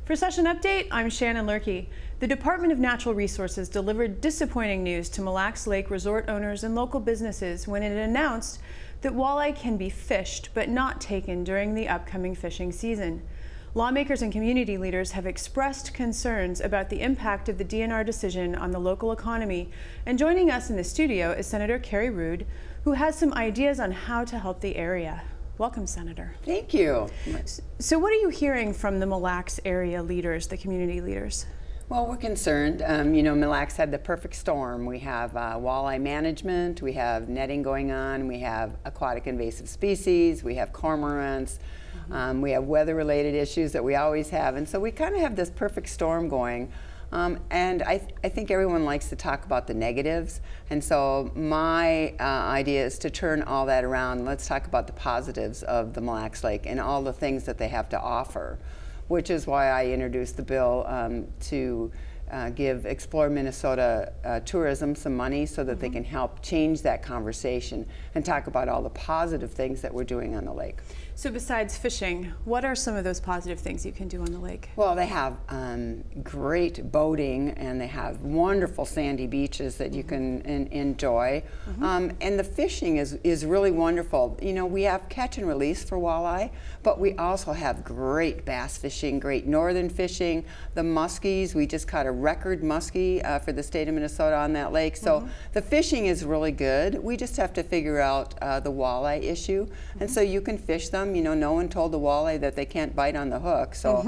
For Session Update, I'm Shannon Lurkey. The Department of Natural Resources delivered disappointing news to Mille Lacs Lake resort owners and local businesses when it announced that walleye can be fished but not taken during the upcoming fishing season. Lawmakers and community leaders have expressed concerns about the impact of the DNR decision on the local economy. And joining us in the studio is Senator Carrie Rood, who has some ideas on how to help the area. Welcome, Senator. Thank you. So what are you hearing from the Mille Lacs area leaders, the community leaders? Well, we're concerned. You know, Mille Lacs had the perfect storm. We have walleye management, we have netting going on, we have aquatic invasive species, we have cormorants, we have weather-related issues that we always have. And so we kind of have this perfect storm going. And I think everyone likes to talk about the negatives. And so my idea is to turn all that around. Let's talk about the positives of the Mille Lacs Lake and all the things that they have to offer, which is why I introduced the bill to give Explore Minnesota Tourism some money so that they can help change that conversation and talk about all the positive things that we're doing on the lake. So besides fishing, what are some of those positive things you can do on the lake? Well, they have great boating, and they have wonderful sandy beaches that you can enjoy. And the fishing is really wonderful. You know, we have catch and release for walleye, but we also have great bass fishing, great northern fishing. The muskies, we just caught a record muskie for the state of Minnesota on that lake. So the fishing is really good. We just have to figure out the walleye issue. And so you can fish them. You know, no one told the walleye that they can't bite on the hook. So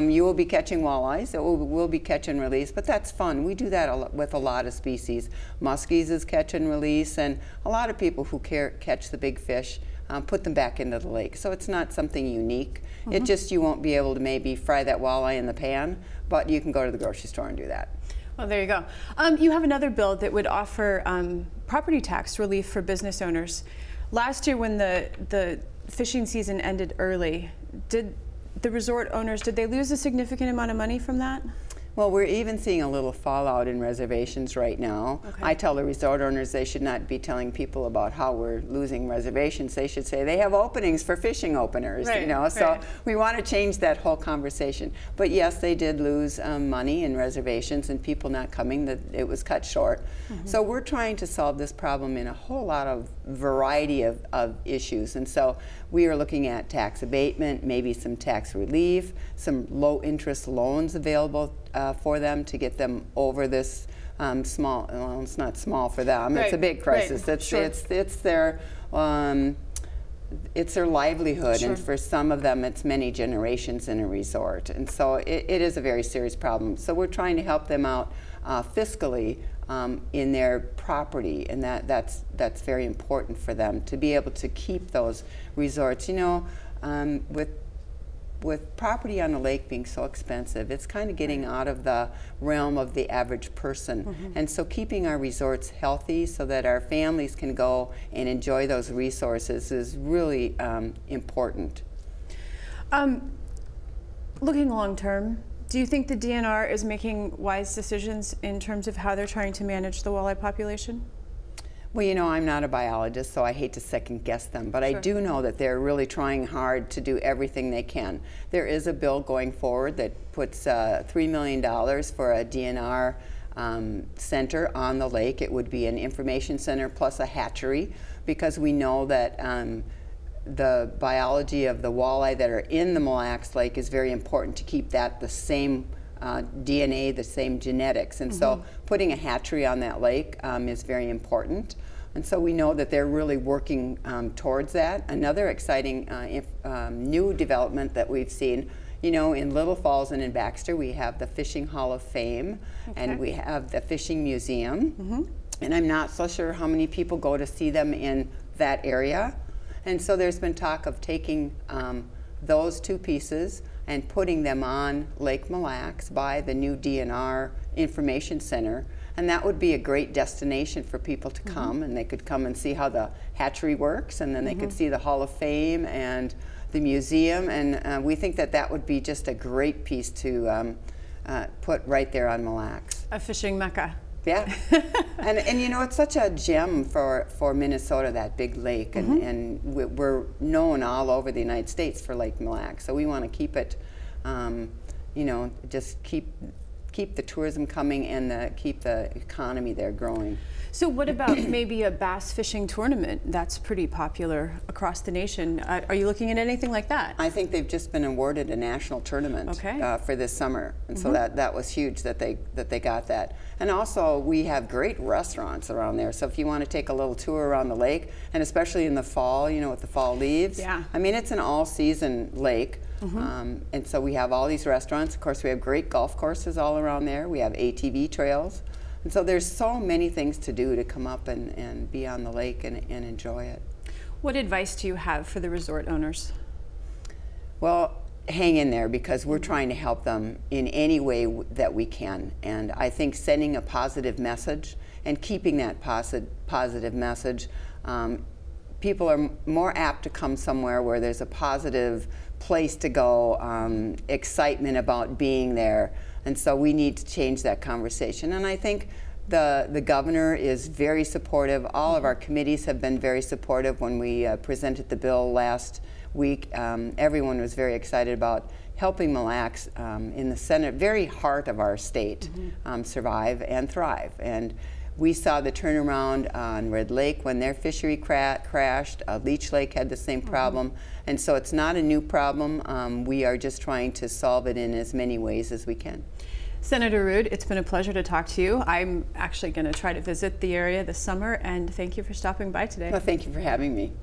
you will be catching walleyes. It will be catch and release, but that's fun. We do that with a lot of species. Muskies is catch and release, and a lot of people who catch the big fish put them back into the lake. So it's not something unique. It just, you won't be able to maybe fry that walleye in the pan, but you can go to the grocery store and do that. Well, there you go. You have another bill that would offer property tax relief for business owners. Last year, when the fishing season ended early, did the resort owners, did they lose a significant amount of money from that? Well, we're even seeing a little fallout in reservations right now. I tell the resort owners they should not be telling people about how we're losing reservations. They should say they have openings for fishing openers, you know. So we want to change that whole conversation. But yes, they did lose money in reservations and people not coming, that it was cut short. So we're trying to solve this problem in a whole lot of variety of issues. And so we are looking at tax abatement, maybe some tax relief, some low interest loans available for them to get them over this small, well, it's not small for them, it's a big crisis. It's their livelihood, and for some of them it's many generations in a resort. And so it is a very serious problem. So we're trying to help them out fiscally in their property, and that's very important for them to be able to keep those resorts. You know, with property on the lake being so expensive, it's kind of getting out of the realm of the average person. And so keeping our resorts healthy so that our families can go and enjoy those resources is really important. Looking long term, do you think the DNR is making wise decisions in terms of how they're trying to manage the walleye population? Well, you know, I'm not a biologist, so I hate to second guess them, but I do know that they're really trying hard to do everything they can. There is a bill going forward that puts $3 million for a DNR center on the lake. It would be an information center plus a hatchery, because we know that the biology of the walleye that are in the Mille Lacs Lake is very important to keep that the same DNA, the same genetics. And so putting a hatchery on that lake is very important. And so we know that they're really working towards that. Another exciting new development that we've seen, you know, in Little Falls and in Baxter, we have the Fishing Hall of Fame, and we have the Fishing Museum. And I'm not so sure how many people go to see them in that area. And so there's been talk of taking those two pieces and putting them on Lake Mille Lacs by the new DNR Information Center. And that would be a great destination for people to come, and they could come and see how the hatchery works, and then they could see the Hall of Fame and the museum. And we think that that would be just a great piece to put right there on Mille Lacs. A fishing mecca. Yeah, and you know, it's such a gem for Minnesota, that big lake, and we're known all over the United States for Lake Mille Lacs, so we want to keep it you know, just keep the tourism coming and keep the economy there growing. So what about maybe a bass fishing tournament? That's pretty popular across the nation. Are you looking at anything like that? I think they've just been awarded a national tournament for this summer, and so that was huge that they got that. And also we have great restaurants around there. So if you want to take a little tour around the lake, and especially in the fall, you know, with the fall leaves. Yeah. I mean, it's an all-season lake. And so we have all these restaurants. Of course, we have great golf courses all around there. We have ATV trails. And so there's so many things to do to come up and be on the lake and enjoy it. What advice do you have for the resort owners? Well, hang in there, because we're trying to help them in any way that we can. And I think sending a positive message and keeping that positive message, people are more apt to come somewhere where there's a positive place to go, excitement about being there. And so we need to change that conversation. And I think the governor is very supportive. All of our committees have been very supportive. When we presented the bill last week, everyone was very excited about helping Mille Lacs in the center, very heart of our state, survive and thrive. And we saw the turnaround on Red Lake when their fishery crashed. Leech Lake had the same problem. And so it's not a new problem. We are just trying to solve it in as many ways as we can. Senator Rood, it's been a pleasure to talk to you. I'm actually going to try to visit the area this summer, and thank you for stopping by today. Well, thank you for having me.